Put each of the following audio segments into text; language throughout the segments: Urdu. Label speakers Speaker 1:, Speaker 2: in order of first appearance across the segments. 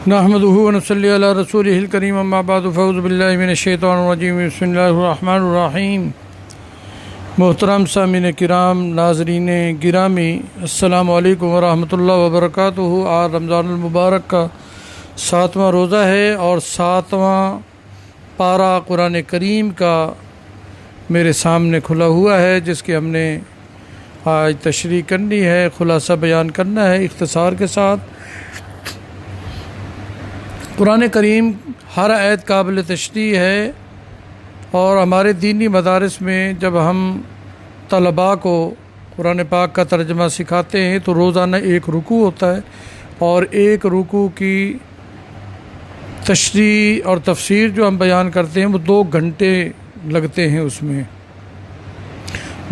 Speaker 1: نحمدہ و نصلی علی رسولہ الکریم اما بعد فاعوذ باللہ من الشیطان الرجیم بسم اللہ الرحمن الرحیم۔ محترم سامعین کرام، ناظرین گرامی، السلام علیکم ورحمۃ اللہ وبرکاتہ۔ آج رمضان المبارک کا 7واں روزہ ہے اور 7واں پارہ قرآن کریم کا میرے سامنے کھلا ہوا ہے، جس کی ہم نے آج تشریح کرنی ہے، خلاصہ بیان کرنا ہے اختصار کے ساتھ۔ قرآن کریم ہر آیت قابل تشریح ہے، اور ہمارے دینی مدارس میں جب ہم طلباء کو قرآن پاک کا ترجمہ سکھاتے ہیں تو روزانہ ایک رکوع ہوتا ہے، اور ایک رکوع کی تشریح اور تفسیر جو ہم بیان کرتے ہیں وہ 2 گھنٹے لگتے ہیں۔ اس میں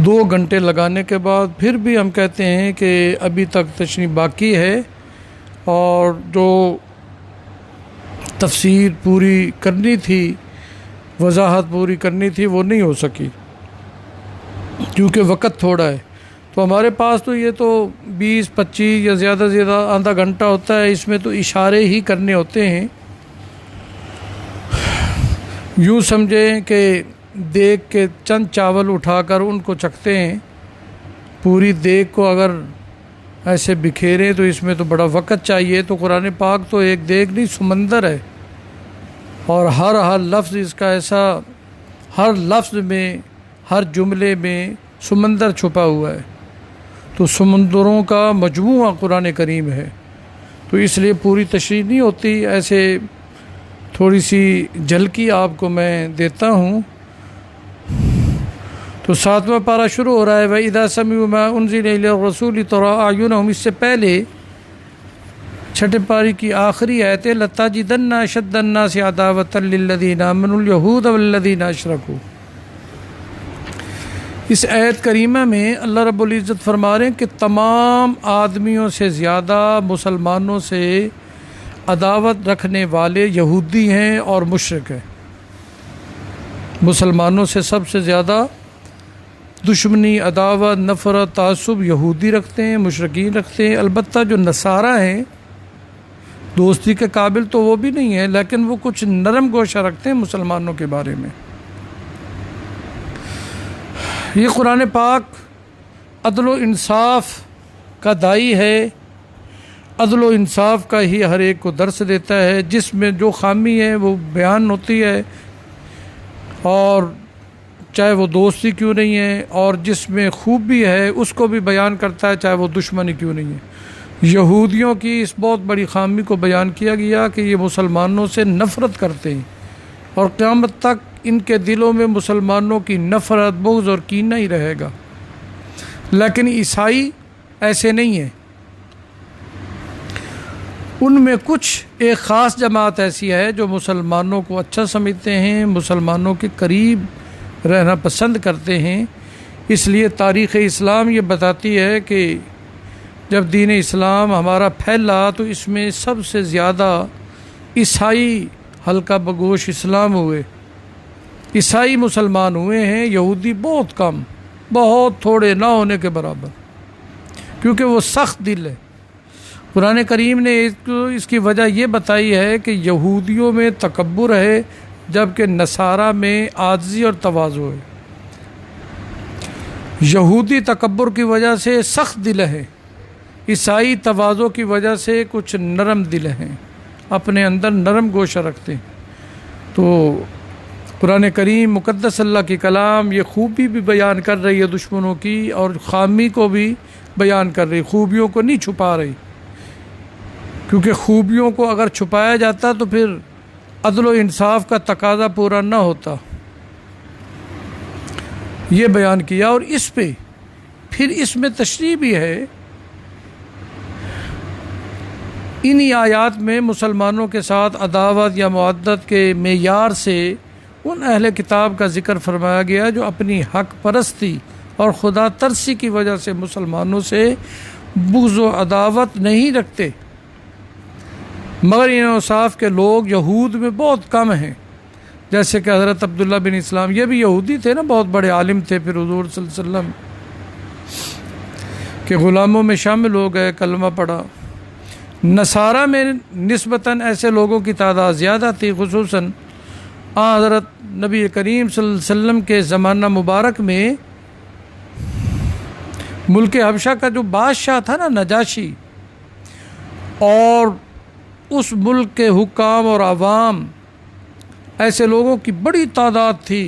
Speaker 1: 2 گھنٹے لگانے کے بعد پھر بھی ہم کہتے ہیں کہ ابھی تک تشریح باقی ہے، اور جو تفسیر پوری کرنی تھی، وضاحت پوری کرنی تھی، وہ نہیں ہو سکی کیونکہ وقت تھوڑا ہے۔ تو ہمارے پاس تو یہ تو 20-25 یا زیادہ سے زیادہ آدھا گھنٹہ ہوتا ہے، اس میں تو اشارے ہی کرنے ہوتے ہیں۔ یوں سمجھیں کہ دیگ کے چند چاول اٹھا کر ان کو چکھتے ہیں، پوری دیگ کو اگر ایسے بکھیریں تو اس میں تو بڑا وقت چاہیے۔ تو قرآن پاک تو ایک دیگ نہیں، سمندر ہے، اور ہر لفظ اس کا ایسا، ہر لفظ میں، ہر جملے میں سمندر چھپا ہوا ہے۔ تو سمندروں کا مجموعہ قرآن کریم ہے، تو اس لیے پوری تشریح نہیں ہوتی، ایسے تھوڑی سی جھلکی آپ کو میں دیتا ہوں۔ تو 7واں پارہ شروع ہو رہا ہے، وَإِذَا سَمِعُوا مَا أُنزِلَ إِلَى الرَّسُولِ تَرَىٰ أَعْيُنَهُمْ۔ اس سے پہلے 6 پارے کی آخری آیت ہے، لَتَجِدَنَّ أَشَدَّ النَّاسِ عَدَاوَةً لِلَّذِينَ آمَنُوا الْيَهُودَ وَالَّذِينَ أَشْرَكُوا۔ اس آیت کریمہ میں اللہ رب العزت فرما رہے ہیں کہ تمام آدمیوں سے زیادہ مسلمانوں سے عداوت رکھنے والے یہودی ہیں اور مشرک ہیں۔ مسلمانوں سے سب سے زیادہ دشمنی، عداوت، نفرت، تعصب یہودی رکھتے ہیں، مشرکین رکھتے ہیں۔ البتہ جو نصارہ ہیں دوستی کے قابل تو وہ بھی نہیں ہیں، لیکن وہ کچھ نرم گوشہ رکھتے ہیں مسلمانوں کے بارے میں۔ یہ قرآن پاک عدل و انصاف کا داعی ہے، عدل و انصاف کا ہی ہر ایک کو درس دیتا ہے۔ جس میں جو خامی ہے وہ بیان ہوتی ہے، اور چاہے وہ دوستی کیوں نہیں ہے، اور جس میں خوبی ہے اس کو بھی بیان کرتا ہے، چاہے وہ دشمنی کیوں نہیں ہے۔ یہودیوں کی اس بہت بڑی خامی کو بیان کیا گیا کہ یہ مسلمانوں سے نفرت کرتے ہیں، اور قیامت تک ان کے دلوں میں مسلمانوں کی نفرت، بغض اور کینہ ہی رہے گا۔ لیکن عیسائی ایسے نہیں ہیں، ان میں کچھ ایک خاص جماعت ایسی ہے جو مسلمانوں کو اچھا سمجھتے ہیں، مسلمانوں کے قریب رہنا پسند کرتے ہیں۔ اس لیے تاریخ اسلام یہ بتاتی ہے کہ جب دین اسلام ہمارا پھیلا تو اس میں سب سے زیادہ عیسائی حلقہ بگوش اسلام ہوئے، عیسائی مسلمان ہوئے ہیں، یہودی بہت کم، بہت تھوڑے، نہ ہونے کے برابر، کیونکہ وہ سخت دل ہے۔ قرآن کریم نے اس کی وجہ یہ بتائی ہے کہ یہودیوں میں تکبر ہے، جبکہ نصارہ میں عاجزی اور تواضع ہے۔ یہودی تکبر کی وجہ سے سخت دل ہے، عیسائی تواضع کی وجہ سے کچھ نرم دل ہیں، اپنے اندر نرم گوشہ رکھتے ہیں۔ تو قرآن کریم مقدس اللہ کی کلام یہ خوبی بھی بیان کر رہی ہے دشمنوں کی، اور خامی کو بھی بیان کر رہی، خوبیوں کو نہیں چھپا رہی، کیونکہ خوبیوں کو اگر چھپایا جاتا تو پھر عدل و انصاف کا تقاضا پورا نہ ہوتا۔ یہ بیان کیا، اور اس پہ پھر اس میں تشریح بھی ہے۔ انہی آیات میں مسلمانوں کے ساتھ عداوت یا معدت کے معیار سے ان اہل کتاب کا ذکر فرمایا گیا جو اپنی حق پرستی اور خدا ترسی کی وجہ سے مسلمانوں سے بغض و عداوت نہیں رکھتے، مگر ان اوصاف کے لوگ یہود میں بہت کم ہیں، جیسے کہ حضرت عبداللہ بن اسلام، یہ بھی یہودی تھے نا، بہت بڑے عالم تھے، پھر حضور صلی اللہ علیہ وسلم کے غلاموں میں شامل ہو گئے، کلمہ پڑھا۔ نصارہ میں نسبتاً ایسے لوگوں کی تعداد زیادہ تھی، خصوصاً حضرت نبی کریم صلی اللہ علیہ وسلم کے زمانہ مبارک میں ملک حبشہ کا جو بادشاہ تھا نا، نجاشی، اور اس ملک کے حکام اور عوام، ایسے لوگوں کی بڑی تعداد تھی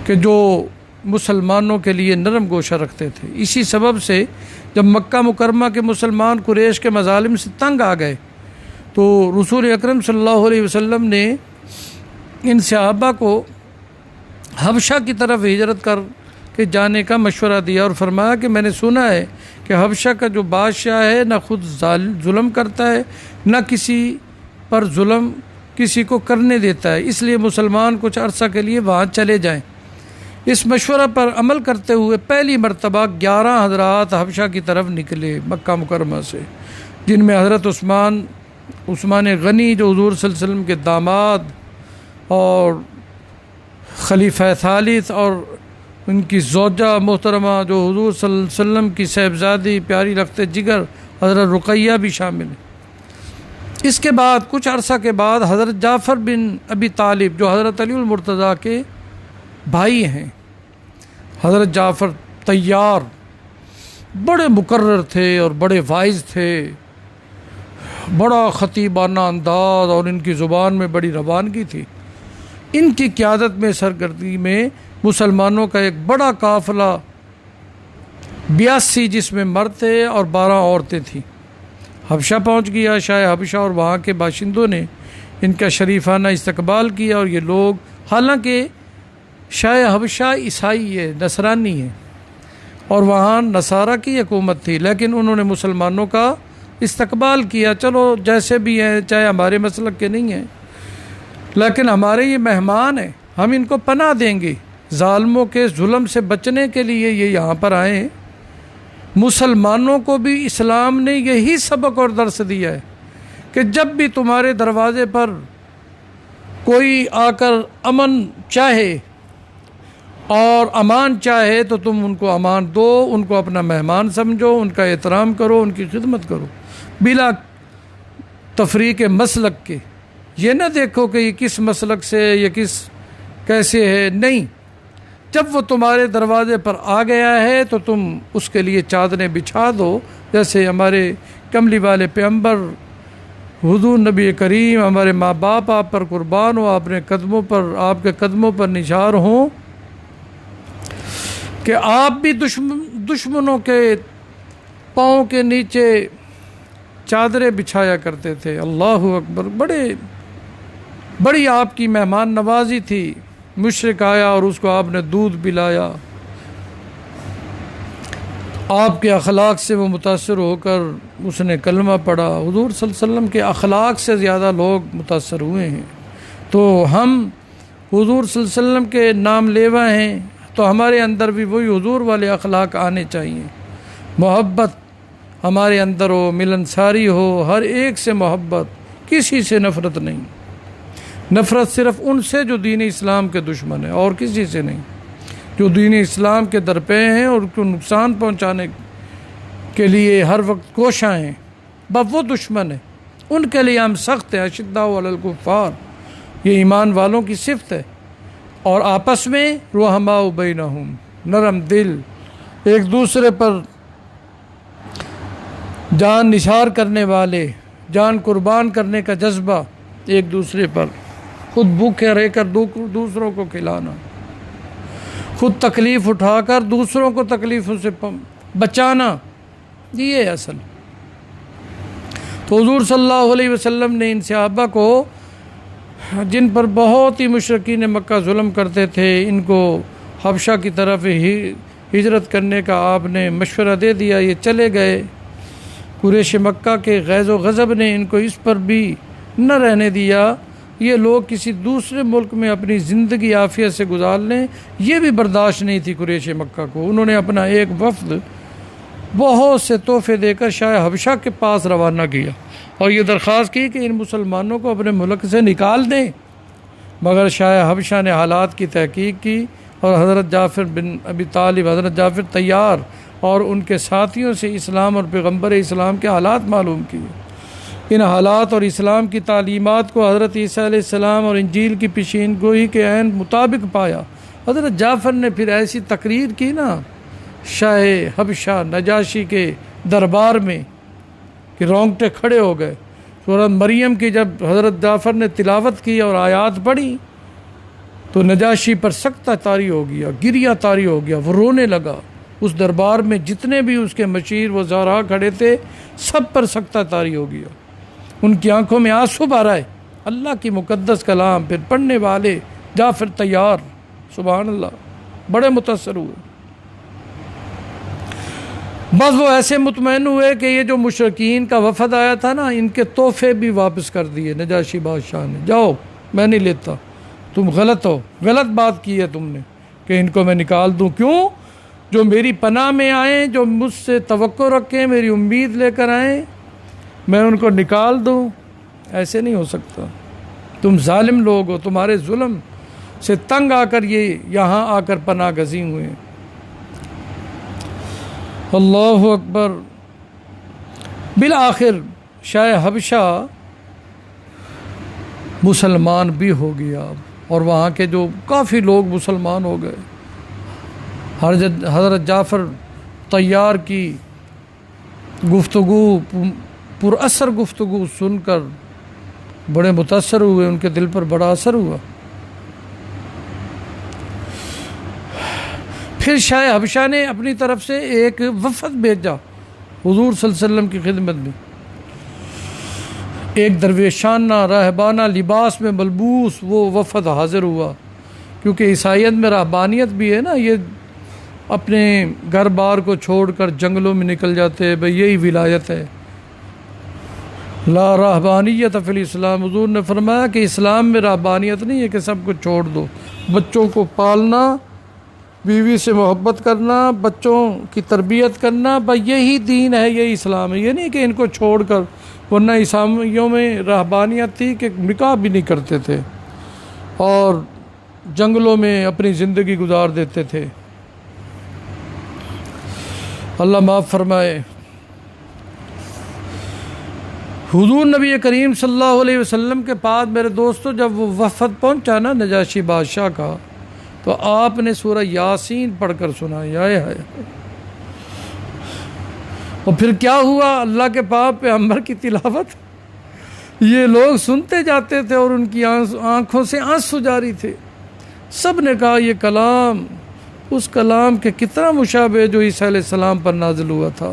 Speaker 1: کہ جو مسلمانوں کے لیے نرم گوشہ رکھتے تھے۔ اسی سبب سے جب مکہ مکرمہ کے مسلمان قریش کے مظالم سے تنگ آ گئے تو رسول اکرم صلی اللہ علیہ وسلم نے ان صحابہ کو حبشہ کی طرف ہجرت کر کے جانے کا مشورہ دیا اور فرمایا کہ میں نے سنا ہے کہ حبشہ کا جو بادشاہ ہے نہ خود ظلم کرتا ہے، نہ کسی پر ظلم کسی کو کرنے دیتا ہے، اس لیے مسلمان کچھ عرصہ کے لیے وہاں چلے جائیں۔ اس مشورہ پر عمل کرتے ہوئے پہلی مرتبہ 11 حضرات حبشہ کی طرف نکلے مکہ مکرمہ سے، جن میں حضرت عثمان غنی جو حضور صلی اللہ علیہ وسلم کے داماد اور خلیفہ ثالث، اور ان کی زوجہ محترمہ جو حضور صلی اللہ علیہ وسلم کی صاحبزادی پیاری رخت جگر حضرت رقیہ بھی شامل ہیں۔ اس کے بعد کچھ عرصہ کے بعد حضرت جعفر بن ابی طالب جو حضرت علی المرتضیٰ کے بھائی ہیں، حضرت جعفر طیار بڑے مقرر تھے اور بڑے واعظ تھے، بڑا خطیبانہ انداز اور ان کی زبان میں بڑی روانگی تھی۔ ان کی قیادت میں سرگردی میں مسلمانوں کا ایک بڑا قافلہ 82 جس میں مرد تھے اور 12 عورتیں تھیں حبشہ پہنچ گیا۔ شاہ حبشہ اور وہاں کے باشندوں نے ان کا شریفانہ استقبال کیا، اور یہ لوگ حالانکہ شاہ حبشہ عیسائی ہے، نصرانی ہے، اور وہاں نصارہ کی حکومت تھی، لیکن انہوں نے مسلمانوں کا استقبال کیا۔ چلو جیسے بھی ہیں، چاہے ہمارے مسلک کے نہیں ہیں لیکن ہمارے یہ مہمان ہیں، ہم ان کو پناہ دیں گے۔ ظالموں کے ظلم سے بچنے کے لیے یہ یہاں پر آئے ہیں۔ مسلمانوں کو بھی اسلام نے یہی سبق اور درس دیا ہے کہ جب بھی تمہارے دروازے پر کوئی آ کر امن چاہے اور امان چاہے تو تم ان کو امان دو، ان کو اپنا مہمان سمجھو، ان کا احترام کرو، ان کی خدمت کرو، بلا تفریق مسلک کے۔ یہ نہ دیکھو کہ یہ کس مسلک سے، یہ کیسے ہے، نہیں، جب وہ تمہارے دروازے پر آ گیا ہے تو تم اس کے لیے چادریں بچھا دو، جیسے ہمارے کملی والے پیغمبر حضور نبی کریم، ہمارے ماں باپ آپ پر قربان ہو، آپ کے قدموں پر نثار ہوں، کہ آپ بھی دشمنوں کے پاؤں کے نیچے چادریں بچھایا کرتے تھے۔ اللہ اکبر، بڑی آپ کی مہمان نوازی تھی۔ مشرک آیا اور اس کو آپ نے دودھ پلایا، آپ کے اخلاق سے وہ متاثر ہو کر اس نے کلمہ پڑھا۔ حضور صلی اللہ علیہ وسلم کے اخلاق سے زیادہ لوگ متاثر ہوئے ہیں، تو ہم حضور صلی اللہ علیہ وسلم کے نام لیوا ہیں، تو ہمارے اندر بھی وہی حضور والے اخلاق آنے چاہیے۔ محبت ہمارے اندر ہو، ملنساری ہو، ہر ایک سے محبت، کسی سے نفرت نہیں۔ نفرت صرف ان سے جو دین اسلام کے دشمن ہیں، اور کسی سے نہیں۔ جو دین اسلام کے درپے ہیں اور ان کو نقصان پہنچانے کے لیے ہر وقت کوشاں ہیں، بس وہ دشمن ہیں، ان کے لیے ہم سخت ہیں۔ اشداء علی الکفار، یہ ایمان والوں کی صفت ہے۔ اور آپس میں رحماء بینہم، نرم دل، ایک دوسرے پر جان نثار کرنے والے، جان قربان کرنے کا جذبہ، ایک دوسرے پر خود بھوکے رہ کر دوسروں کو کھلانا، خود تکلیف اٹھا کر دوسروں کو تکلیفوں سے بچانا، یہ ہے اصل۔ تو حضور صلی اللہ علیہ وسلم نے ان صحابہ کو، جن پر بہت ہی مشرکین مکہ ظلم کرتے تھے، ان کو حبشہ کی طرف ہجرت کرنے کا آپ نے مشورہ دے دیا۔ یہ چلے گئے۔ قریش مکہ کے غیظ و غضب نے ان کو اس پر بھی نہ رہنے دیا، یہ لوگ کسی دوسرے ملک میں اپنی زندگی عافیت سے گزار لیں، یہ بھی برداشت نہیں تھی قریش مکہ کو۔ انہوں نے اپنا ایک وفد بہت سے تحفے دے کر شاہ حبشہ کے پاس روانہ کیا اور یہ درخواست کی کہ ان مسلمانوں کو اپنے ملک سے نکال دیں، مگر شاہ حبشہ نے حالات کی تحقیق کی اور حضرت جعفر بن ابی طالب، حضرت جعفر طیار اور ان کے ساتھیوں سے اسلام اور پیغمبر اسلام کے حالات معلوم کیے۔ ان حالات اور اسلام کی تعلیمات کو حضرت عیسیٰ علیہ السلام اور انجیل کی پیشین گوئی کے عین مطابق پایا۔ حضرت جعفر نے پھر ایسی تقریر کی نا شاہ حبشہ نجاشی کے دربار میں کہ رونگٹے کھڑے ہو گئے۔ سورۃ مریم کی جب حضرت جعفر نے تلاوت کی اور آیات پڑھی تو نجاشی پر سکتہ طاری ہو گیا، گریہ طاری ہو گیا، وہ رونے لگا۔ اس دربار میں جتنے بھی اس کے مشیر وزراء کھڑے تھے سب پر سکتہ طاری ہو گیا، ان کی آنکھوں میں آنسو بھر آئے۔ اللہ کی مقدس کلام پھر پڑھنے والے جعفر طیار سبحان اللہ بڑے متاثر ہوئے۔ بس وہ ایسے مطمئن ہوئے کہ یہ جو مشرکین کا وفد آیا تھا نا، ان کے تحفے بھی واپس کر دیے نجاشی بادشاہ نے۔ جاؤ میں نہیں لیتا، تم غلط ہو، غلط بات کی ہے تم نے کہ ان کو میں نکال دوں۔ کیوں؟ جو میری پناہ میں آئیں، جو مجھ سے توقع رکھیں، میری امید لے کر آئیں، میں ان کو نکال دوں؟ ایسے نہیں ہو سکتا۔ تم ظالم لوگ ہو، تمہارے ظلم سے تنگ آ کر یہ یہاں آ کر پناہ گزین ہوئے۔ اللہ اکبر۔ بالآخر شاہ حبشہ مسلمان بھی ہو گیا اور وہاں کے جو کافی لوگ مسلمان ہو گئے۔ حضرت جعفر طیار کی گفتگو، پر اثر گفتگو سن کر بڑے متاثر ہوئے، ان کے دل پر بڑا اثر ہوا۔ پھر شاہ حبشہ نے اپنی طرف سے ایک وفد بھیجا حضور صلی اللہ علیہ وسلم کی خدمت میں۔ ایک درویشانہ راہبانہ لباس میں ملبوس وہ وفد حاضر ہوا، کیونکہ عیسائیت میں رہبانیت بھی ہے نا، یہ اپنے گھر بار کو چھوڑ کر جنگلوں میں نکل جاتے ہیں، بھئی یہی ولایت ہے۔ لا رہبانیت فی الاسلام، حضور نے فرمایا کہ اسلام میں رہبانیت نہیں ہے کہ سب کو چھوڑ دو، بچوں کو پالنا، بیوی سے محبت کرنا، بچوں کی تربیت کرنا، بھئی یہی دین ہے، یہی اسلام ہے۔ یہ نہیں کہ ان کو چھوڑ کر، ورنہ عیسائیوں میں رہبانیت تھی کہ نکاح بھی نہیں کرتے تھے اور جنگلوں میں اپنی زندگی گزار دیتے تھے۔ اللہ معاف فرمائے۔ حضور نبی کریم صلی اللہ علیہ وسلم کے پاس میرے دوستو جب وہ وفد پہنچا نا نجاشی بادشاہ کا، تو آپ نے سورہ یاسین پڑھ کر سنائی۔ آئے ہائے، اور پھر کیا ہوا؟ اللہ کے پاک پیغمبر کی تلاوت یہ لوگ سنتے جاتے تھے اور ان کی آنکھوں سے آنسو جاری تھے۔ سب نے کہا یہ کلام اس کلام کے کتنا مشابہ ہے جو عیسیٰ علیہ السلام پر نازل ہوا تھا۔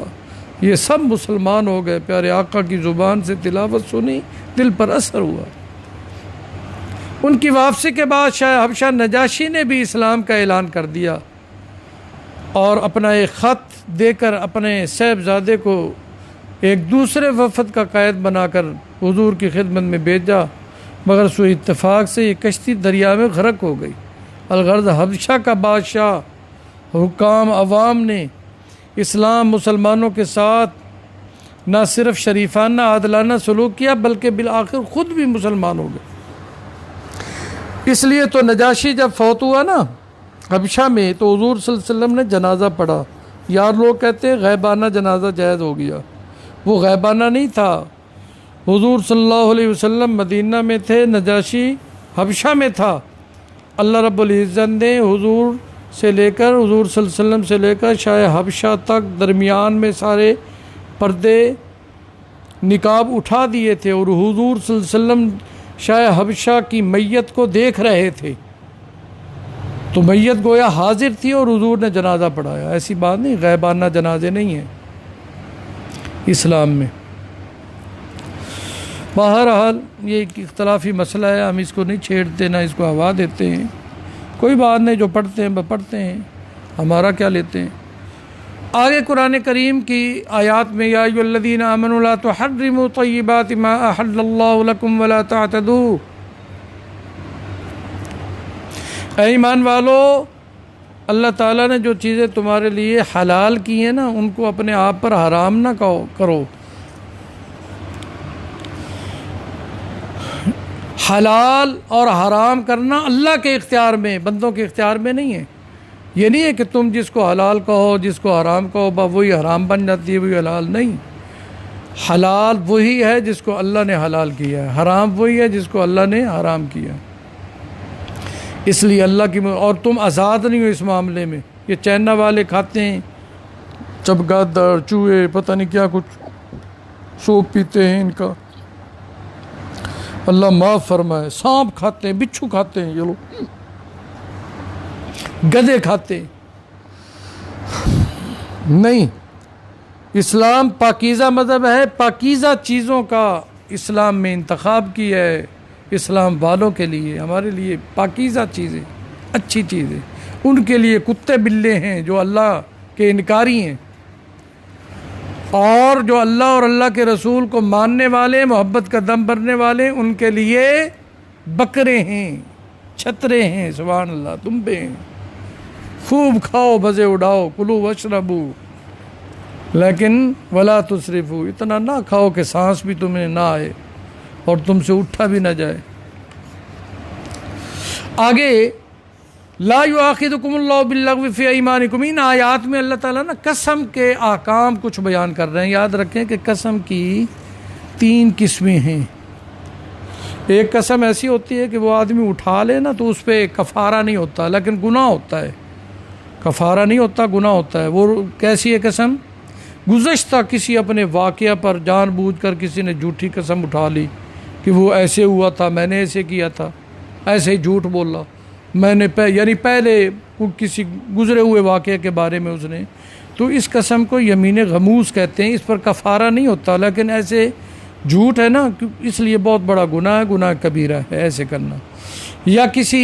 Speaker 1: یہ سب مسلمان ہو گئے، پیارے آقا کی زبان سے تلاوت سنی، دل پر اثر ہوا۔ ان کی واپسی کے بعد شاہ حبشہ نجاشی نے بھی اسلام کا اعلان کر دیا اور اپنا ایک خط دے کر اپنے صاحبزادے کو ایک دوسرے وفد کا قائد بنا کر حضور کی خدمت میں بھیجا، مگر سوء اتفاق سے یہ کشتی دریا میں غرق ہو گئی۔ الغرض حبشہ کا بادشاہ، حکام، عوام نے اسلام مسلمانوں کے ساتھ نہ صرف شریفانہ عادلانہ سلوک کیا بلکہ بالآخر خود بھی مسلمان ہو گئے۔ اس لیے تو نجاشی جب فوت ہوا نا حبشہ میں تو حضور صلی اللہ علیہ وسلم نے جنازہ پڑھا۔ یار لوگ کہتے ہیں غیبانہ جنازہ جائز ہو گیا، وہ غیبانہ نہیں تھا۔ حضور صلی اللہ علیہ وسلم مدینہ میں تھے، نجاشی حبشہ میں تھا۔ اللہ رب العزت نے حضور سے لے کر حضور صلی اللہ علیہ وسلم سے لے کر شاہ حبشہ تک درمیان میں سارے پردے نقاب اٹھا دیے تھے اور حضور صلی اللہ علیہ وسلم شاہ حبشہ کی میت کو دیکھ رہے تھے، تو میت گویا حاضر تھی اور حضور نے جنازہ پڑھایا۔ ایسی بات نہیں، غیبانہ جنازے نہیں ہیں اسلام میں۔ بہرحال یہ ایک اختلافی مسئلہ ہے، ہم اس کو نہیں چھیڑتے نہ اس کو ہوا دیتے ہیں، کوئی بات نہیں، جو پڑھتے ہیں وہ پڑھتے ہیں، ہمارا کیا لیتے ہیں۔ آگے قرآن کریم کی آیات میں یا ایھا الذین آمنوا لا تحرموا طیبات ما احل اللہ لکم ولا تعتدوا، اے ایمان والو، اللہ تعالیٰ نے جو چیزیں تمہارے لیے حلال کی ہیں نا ان کو اپنے آپ پر حرام نہ کرو۔ حلال اور حرام کرنا اللہ کے اختیار میں، بندوں کے اختیار میں نہیں ہے۔ یہ نہیں ہے کہ تم جس کو حلال کہو جس کو حرام کہو وہی حرام بن جاتی ہے، وہی حلال نہیں۔ حلال وہی ہے جس کو اللہ نے حلال کیا ہے، حرام وہی ہے جس کو اللہ نے حرام کیا۔ اس لیے اللہ کی اور تم آزاد نہیں ہو اس معاملے میں۔ یہ چائنا والے کھاتے ہیں چمگادڑ، چوہے، پتہ نہیں کیا کچھ، سوپ پیتے ہیں ان کا، اللہ معاف فرمائے۔ سانپ کھاتے ہیں، بچھو کھاتے ہیں، یہ لوگ گدھے کھاتے ہیں۔ نہیں، اسلام پاکیزہ مذہب ہے، پاکیزہ چیزوں کا اسلام میں انتخاب کیا ہے اسلام والوں کے لیے، ہمارے لیے پاکیزہ چیزیں، اچھی چیزیں۔ ان کے لیے کتے بلے ہیں جو اللہ کے انکاری ہیں، اور جو اللہ اور اللہ کے رسول کو ماننے والے، محبت کا دم بھرنے والے، ان کے لیے بکرے ہیں، چھترے ہیں، سبحان اللہ، دمبے ہیں۔ خوب کھاؤ، مزے اڑاؤ، کلو واشربو، لیکن ولا تسرفو، اتنا نہ کھاؤ کہ سانس بھی تمہیں نہ آئے اور تم سے اٹھا بھی نہ جائے۔ آگے لا یؤاخذکم اللہ باللغو فی ایمانکم، ان آیات میں اللہ تعالیٰ نا قسم کے احکام کچھ بیان کر رہے ہیں۔ یاد رکھیں کہ قسم کی 3 قسمیں ہیں۔ ایک قسم ایسی ہوتی ہے کہ وہ آدمی اٹھا لے نا تو اس پہ کفارہ نہیں ہوتا، لیکن گناہ ہوتا ہے، کفارہ نہیں ہوتا، گناہ ہوتا ہے۔ وہ کیسی ہے قسم؟ گزشتہ کسی اپنے واقعہ پر جان بوجھ کر کسی نے جھوٹی قسم اٹھا لی کہ وہ ایسے ہوا تھا، میں نے ایسے کیا تھا، ایسے ہی جھوٹ بولا، میں نے یعنی پہلے کسی گزرے ہوئے واقعے کے بارے میں اس نے، تو اس قسم کو یمین غموس کہتے ہیں۔ اس پر کفارہ نہیں ہوتا، لیکن ایسے جھوٹ ہے نا، اس لیے بہت بڑا گناہ ہے، گناہ کبیرہ ہے ایسے کرنا۔ یا کسی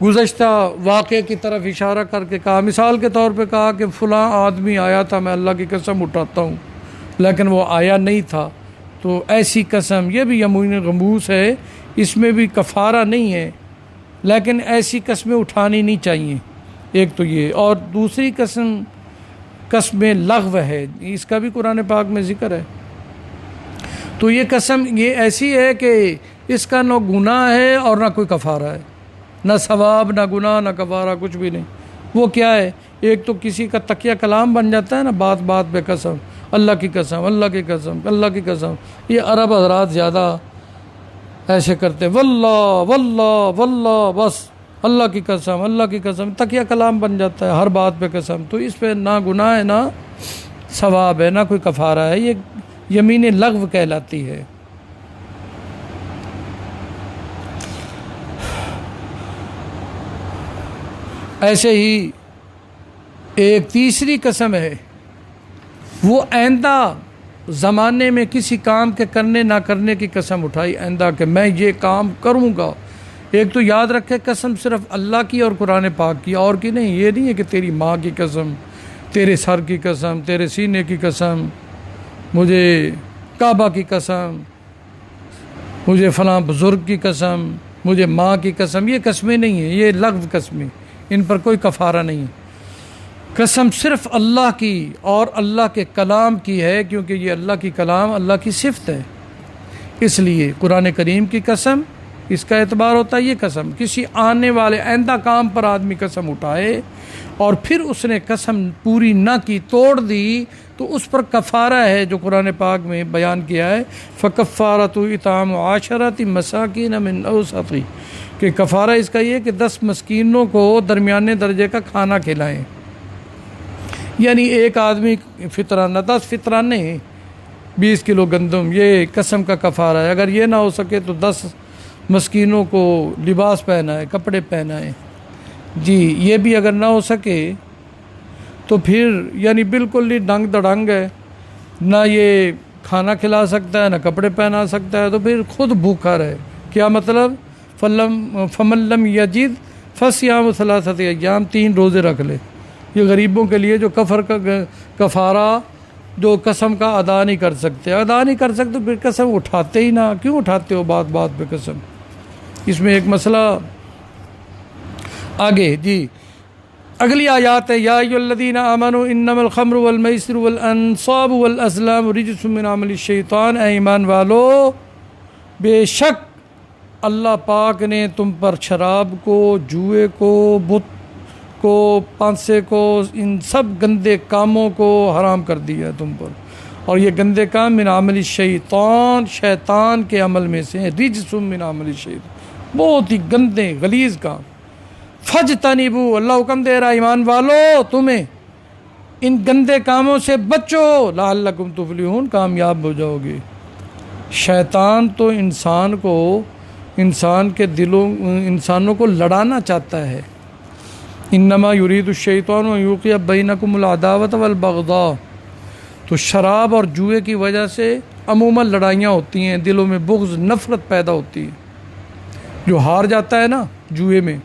Speaker 1: گزشتہ واقعے کی طرف اشارہ کر کے کہا، مثال کے طور پہ کہا کہ فلاں آدمی آیا تھا، میں اللہ کی قسم اٹھاتا ہوں، لیکن وہ آیا نہیں تھا، تو ایسی قسم یہ بھی یمین غموس ہے، اس میں بھی کفارہ نہیں ہے، لیکن ایسی قسمیں اٹھانی نہیں چاہیے۔ ایک تو یہ، اور دوسری قسم لغو ہے، اس کا بھی قرآن پاک میں ذکر ہے۔ تو یہ قسم یہ ایسی ہے کہ اس کا نہ گناہ ہے اور نہ کوئی کفارہ ہے، نہ ثواب، نہ گناہ، نہ کفارہ، کچھ بھی نہیں۔ وہ کیا ہے؟ ایک تو کسی کا تکیہ کلام بن جاتا ہے نا، بات بات پہ قسم، اللہ کی قسم، اللہ کی قسم، اللہ کی قسم۔ یہ عرب حضرات زیادہ ایسے کرتے، واللہ واللہ واللہ، بس اللہ کی قسم، اللہ کی قسم، تکیہ کلام بن جاتا ہے ہر بات پہ قسم۔ تو اس پہ نہ گناہ ہے، نہ ثواب ہے، نہ کوئی کفارہ ہے، یہ یمین لغو کہلاتی ہے۔ ایسے ہی ایک تیسری قسم ہے، وہ آئندہ زمانے میں کسی کام کے کرنے نہ کرنے کی قسم اٹھائی، آئندہ کہ میں یہ کام کروں گا۔ ایک تو یاد رکھے قسم صرف اللہ کی اور قرآن پاک کی، اور کی نہیں۔ یہ نہیں ہے کہ تیری ماں کی قسم، تیرے سر کی قسم، تیرے سینے کی قسم، مجھے کعبہ کی قسم، مجھے فلاں بزرگ کی قسم، مجھے ماں کی قسم۔ یہ قسمیں نہیں ہیں، یہ لغو قسمیں، ان پر کوئی کفارہ نہیں ہے۔ قسم صرف اللہ کی اور اللہ کے کلام کی ہے، کیونکہ یہ اللہ کی کلام، اللہ کی صفت ہے، اس لیے قرآن کریم کی قسم، اس کا اعتبار ہوتا ہے یہ قسم۔ کسی آنے والے آئندہ کام پر آدمی قسم اٹھائے اور پھر اس نے قسم پوری نہ کی، توڑ دی، تو اس پر کفارہ ہے جو قرآن پاک میں بیان کیا ہے، فَكَفَّارَةُ اِطْعَامُ عَشَرَةِ مَسَاكِينَ مِنْ أَوْسَطِ، کہ کفارہ اس کا یہ کہ 10 مسکینوں کو درمیانے درجے کا کھانا کھلائیں۔ یعنی ایک آدمی فطرانہ 10 فطرانے 20 کلو گندم، یہ قسم کا کفارہ ہے۔ اگر یہ نہ ہو سکے تو 10 مسکینوں کو لباس پہنائے، کپڑے پہنائے۔ جی یہ بھی اگر نہ ہو سکے تو پھر یعنی بالکل ہی ڈنگ دڑنگ ہے، نہ یہ کھانا کھلا سکتا ہے، نہ کپڑے پہنا سکتا ہے، تو پھر خود بھوکا رہے۔ کیا مطلب؟ فَمَن لَّمْ يَجِدْ فَصِيَامُ 3 ایام، 3 روزے رکھ لے۔ یہ غریبوں کے لیے جو کفر کا کفارہ جو قسم کا ادا نہیں کر سکتے، پھر قسم اٹھاتے ہی نہ، کیوں اٹھاتے ہو بات بات پہ قسم؟ اس میں ایک مسئلہ آگے۔ جی اگلی آیات ہے، یا ایھا الذین آمنوا انما الخمر والمیسر والانصاب والازلام رجس من عمل الشیطان، اے ایمان والو بے شک اللہ پاک نے تم پر شراب کو، جوئے کو، بت کو، پانسے کو، ان سب گندے کاموں کو حرام کر دیا ہے تم پر، اور یہ گندے کام من عمل الشیطان، شیطان کے عمل میں سے ہیں، رجس من عمل الشیطان، بہت ہی گندے غلیظ کام۔ فجتنبوا، اللہ حکم دے رہا ایمان والو تمہیں ان گندے کاموں سے بچو، لعلکم تفلحون، کامیاب ہو جاؤ گے۔ شیطان تو انسانوں کو لڑانا چاہتا ہے۔ انما یرید الشیطان ان یوقع بینکم العداوۃ والبغضاء، تو شراب اور جوئے کی وجہ سے عموماً لڑائیاں ہوتی ہیں، دلوں میں بغض، نفرت پیدا ہوتی ہے۔ جو ہار جاتا ہے نا جوئے میں،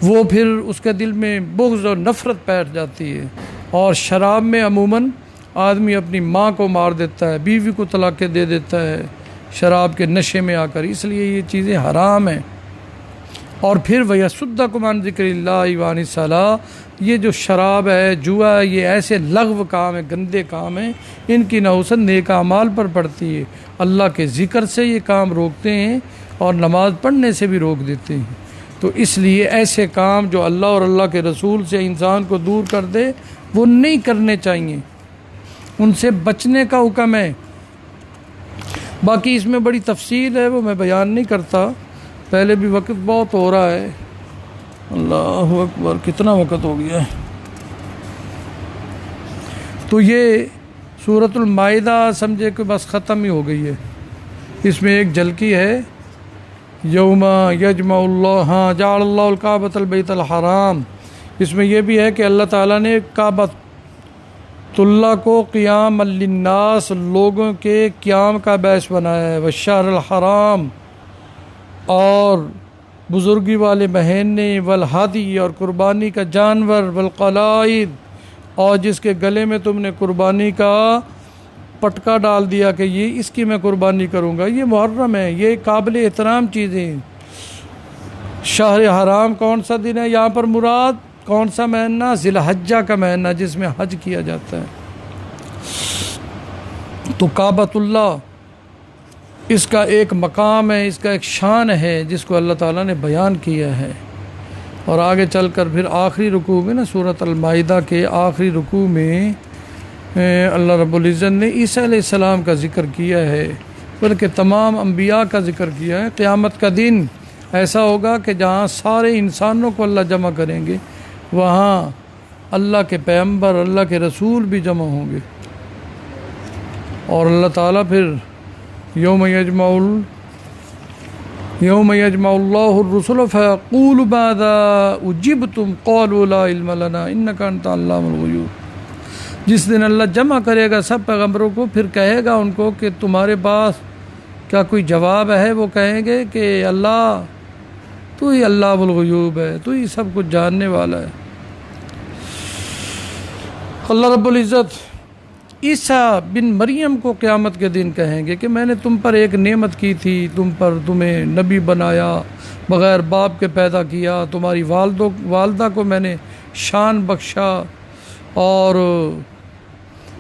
Speaker 1: وہ پھر اس کے دل میں بغض اور نفرت بیٹھ جاتی ہے۔ اور شراب میں عموماً آدمی اپنی ماں کو مار دیتا ہے، بیوی کو طلاقیں دے دیتا ہے شراب کے نشے میں آ کر، اس لیے یہ چیزیں حرام ہیں۔ اور پھر وَيَصُدَّكُمْ عَنْ ذِكْرِ اللَّهِ وَعَنِ الصَّلَاةِ، یہ جو شراب ہے، جوا ہے، یہ ایسے لغو کام ہیں، گندے کام ہیں، ان کی نحوست نیک اعمال پر پڑتی ہے۔ اللہ کے ذکر سے یہ کام روکتے ہیں اور نماز پڑھنے سے بھی روک دیتے ہیں۔ تو اس لیے ایسے کام جو اللہ اور اللہ کے رسول سے انسان کو دور کر دے وہ نہیں کرنے چاہیے، ان سے بچنے کا حکم ہے۔ باقی اس میں بڑی تفصیل ہے، وہ میں بیان نہیں کرتا، پہلے بھی وقت بہت ہو رہا ہے۔ اللہ اکبر، کتنا وقت ہو گیا ہے۔ تو یہ سورۃ المائدہ سمجھے کہ بس ختم ہی ہو گئی ہے۔ اس میں ایک جھلکی ہے، یوم یجمع اللہ، ہاں جعل اللہ الکعبۃ البیت الحرام، اس میں یہ بھی ہے کہ اللہ تعالیٰ نے کعبۃ اللہ کو قیام للناس، لوگوں کے قیام کا باعث بنایا ہے، والشہر الحرام، اور بزرگی والے مہینے، والہدی، اور قربانی کا جانور، والقلائد، اور جس کے گلے میں تم نے قربانی کا پٹکا ڈال دیا کہ یہ اس کی میں قربانی کروں گا، یہ محرم ہے، یہ قابل احترام چیزیں ہیں۔ شہر حرام کون سا دن ہے یہاں پر مراد؟ کون سا مہینہ؟ ذی الحجہ کا مہینہ، جس میں حج کیا جاتا ہے۔ تو کعبۃ اللہ اس کا ایک مقام ہے، اس کا ایک شان ہے جس کو اللہ تعالیٰ نے بیان کیا ہے۔ اور آگے چل کر پھر آخری رکوع میں نا، سورۃ المائدہ کے آخری رکوع میں اللہ رب العزت نے عیسیٰ علیہ السلام کا ذکر کیا ہے، بلکہ تمام انبیاء کا ذکر کیا ہے۔ قیامت کا دن ایسا ہوگا کہ جہاں سارے انسانوں کو اللہ جمع کریں گے، وہاں اللہ کے پیغمبر، اللہ کے رسول بھی جمع ہوں گے، اور اللہ تعالیٰ پھر یوم یجمع اللہ الرسل فیقول ماذا اجبتم قالوا لا علم لنا انک انت علام الغیوب، جس دن اللہ جمع کرے گا سب پیغمبروں کو، پھر کہے گا ان کو کہ تمہارے پاس کیا کوئی جواب ہے؟ وہ کہیں گے کہ اللہ تو ہی علام الغیوب ہے، تو ہی سب کچھ جاننے والا ہے۔ اللہ رب العزت عیسیٰ بن مریم کو قیامت کے دن کہیں گے کہ میں نے تم پر ایک نعمت کی تھی، تمہیں نبی بنایا، بغیر باپ کے پیدا کیا، تمہاری والدہ کو میں نے شان بخشا، اور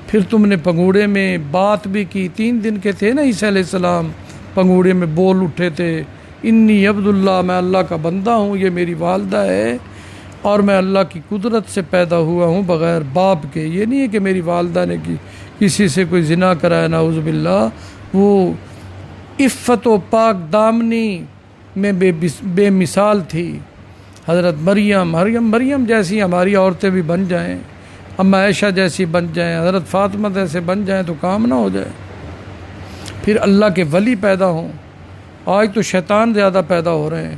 Speaker 1: پھر تم نے پنگوڑے میں بات بھی کی، 3 دن کے تھے نا عیسیٰ علیہ السلام، پنگوڑے میں بول اٹھے تھے، انی عبداللہ، میں اللہ کا بندہ ہوں، یہ میری والدہ ہے، اور میں اللہ کی قدرت سے پیدا ہوا ہوں بغیر باپ کے۔ یہ نہیں ہے کہ میری والدہ نے کسی سے کوئی زنا کرایا، نعوذ باللہ، وہ عفت و پاک دامنی میں بے مثال تھی۔ حضرت مریم جیسی ہماری عورتیں بھی بن جائیں، اما عائشہ جیسی بن جائیں، حضرت فاطمہ جیسے بن جائیں تو کام نہ ہو جائے، پھر اللہ کے ولی پیدا ہوں۔ آج تو شیطان زیادہ پیدا ہو رہے ہیں،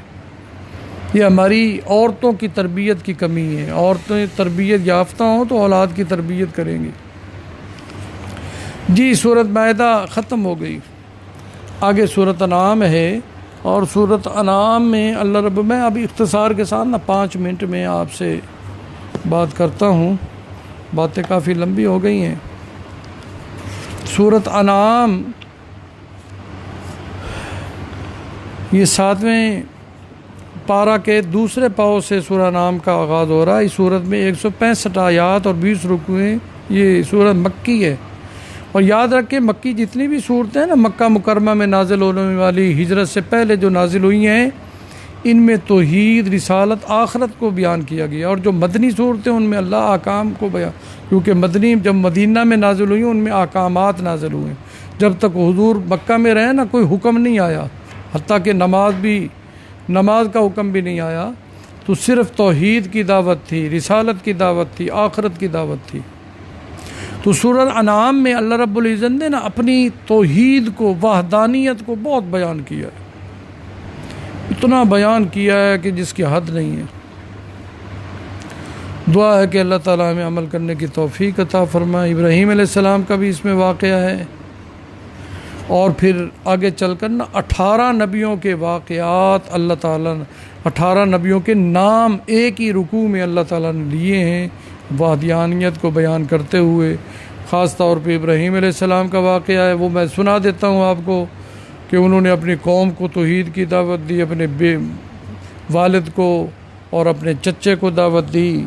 Speaker 1: یہ ہماری عورتوں کی تربیت کی کمی ہے۔ عورتیں تربیت یافتہ ہوں تو اولاد کی تربیت کریں گی۔ جی سورۃ مائدہ ختم ہو گئی، آگے سورۃ انعام ہے، اور سورۃ انعام میں اللہ رب، میں ابھی اختصار کے ساتھ 5 منٹ میں آپ سے بات کرتا ہوں، باتیں کافی لمبی ہو گئی ہیں۔ سورۃ انعام یہ 7ویں پارہ کے دوسرے پاؤں سے سورہ انعام کا آغاز ہو رہا ہے۔ اس سورت میں 165 آیات اور 20 رکوعیں، یہ سورت مکی ہے۔ اور یاد رکھیں مکی جتنی بھی صورتیں ہیں نا، مکہ مکرمہ میں نازل ہونے والی، ہجرت سے پہلے جو نازل ہوئی ہیں، ان میں توحید، رسالت، آخرت کو بیان کیا گیا، اور جو مدنی صورتیں ان میں اللہ احکام کو بیان، کیونکہ مدنی جب مدینہ میں نازل ہوئی ان میں احکامات نازل ہوئے، جب تک حضور مکہ میں رہے نا کوئی حکم نہیں آیا، حتیٰ کہ نماز کا حکم بھی نہیں آیا، تو صرف توحید کی دعوت تھی، رسالت کی دعوت تھی، آخرت کی دعوت تھی۔ تو سورہ انعام میں اللہ رب العزت نے نا اپنی توحید کو، وحدانیت کو بہت بیان کیا ہے، اتنا بیان کیا ہے کہ جس کی حد نہیں ہے۔ دعا ہے کہ اللہ تعالیٰ ہمیں عمل کرنے کی توفیق عطا فرمائے۔ ابراہیم علیہ السلام کا بھی اس میں واقعہ ہے، اور پھر آگے چل کر نا 18 نبیوں کے واقعات اللہ تعالیٰ نے، 18 نبیوں کے نام ایک ہی رکوع میں اللہ تعالیٰ نے لیے ہیں، وحدانیت کو بیان کرتے ہوئے۔ خاص طور پہ ابراہیم علیہ السلام کا واقعہ ہے، وہ میں سنا دیتا ہوں آپ کو، کہ انہوں نے اپنی قوم کو توحید کی دعوت دی، اپنے والد کو اور اپنے چچے کو دعوت دی،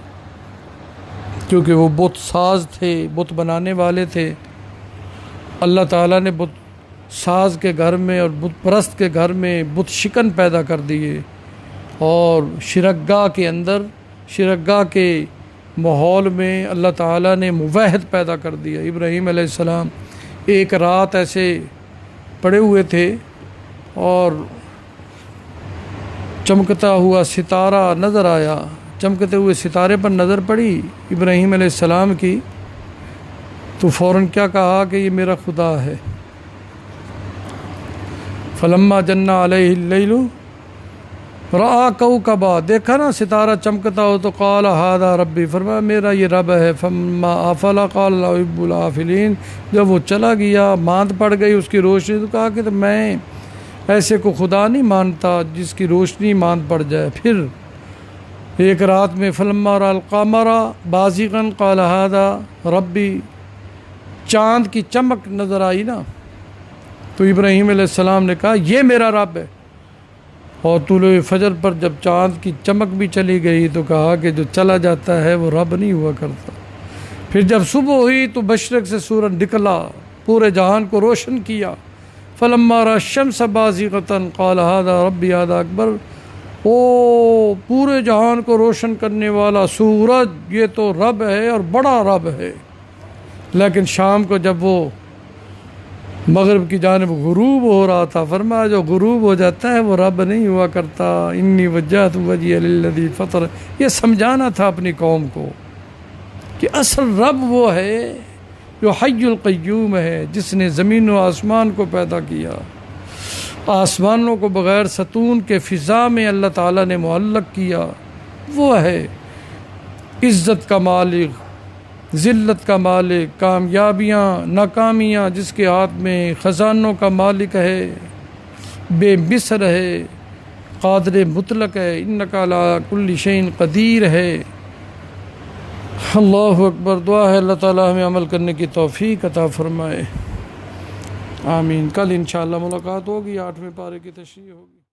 Speaker 1: کیونکہ وہ بت ساز تھے، بت بنانے والے تھے۔ اللہ تعالیٰ نے بت ساز کے گھر میں اور بت پرست کے گھر میں بت شکن پیدا کر دیے، اور شرکگاہ کے اندر، شرکگاہ کے ماحول میں اللہ تعالیٰ نے موحد پیدا کر دیا۔ ابراہیم علیہ السلام ایک رات ایسے پڑے ہوئے تھے اور چمکتا ہوا ستارہ نظر آیا، چمکتے ہوئے ستارے پر نظر پڑی ابراہیم علیہ السلام کی، تو فوراً کیا کہا کہ یہ میرا خدا ہے۔ فلما جن علیہ اللیل رأى کوکبا، دیکھا نا ستارہ چمکتا ہو تو قال ھذا ربی، فرمایا میرا یہ رب ہے۔ فلما افل قال لا احب الافلین، جب وہ چلا گیا، ماند پڑ گئی اس کی روشنی، تو کہا کہ میں ایسے کو خدا نہیں مانتا جس کی روشنی ماند پڑ جائے۔ پھر ایک رات میں فلما رأى القمر بازغا قال ھذا ربی، چاند کی چمک نظر آئی نا، تو ابراہیم علیہ السلام نے کہا یہ میرا رب ہے۔ اور طلوع فجر پر جب چاند کی چمک بھی چلی گئی تو کہا کہ جو چلا جاتا ہے وہ رب نہیں ہوا کرتا۔ پھر جب صبح ہوئی تو مشرق سے سورج نکلا، پورے جہان کو روشن کیا۔ فلما رأى الشمس بازغة قال ھذا ربی ھذا اکبر، او پورے جہان کو روشن کرنے والا سورج یہ تو رب ہے اور بڑا رب ہے۔ لیکن شام کو جب وہ مغرب کی جانب غروب ہو رہا تھا، فرمایا جو غروب ہو جاتا ہے وہ رب نہیں ہوا کرتا۔ انی وجہت وجہی للذی فطر، یہ سمجھانا تھا اپنی قوم کو کہ اصل رب وہ ہے جو حی القیوم ہے، جس نے زمین و آسمان کو پیدا کیا، آسمانوں کو بغیر ستون کے فضا میں اللہ تعالیٰ نے معلق کیا، وہ ہے عزت کا مالک، ذلت کا مالک، کامیابیاں ناکامیاں جس کے ہاتھ میں، خزانوں کا مالک ہے، بے مثل ہے، قادر مطلق ہے، انک علی کل شیء قدیر ہے۔ اللہ اکبر۔ دعا ہے اللہ تعالیٰ ہمیں عمل کرنے کی توفیق عطا فرمائے، آمین۔ کل انشاءاللہ ملاقات ہوگی، 8ویں پارے کی تشریح ہوگی۔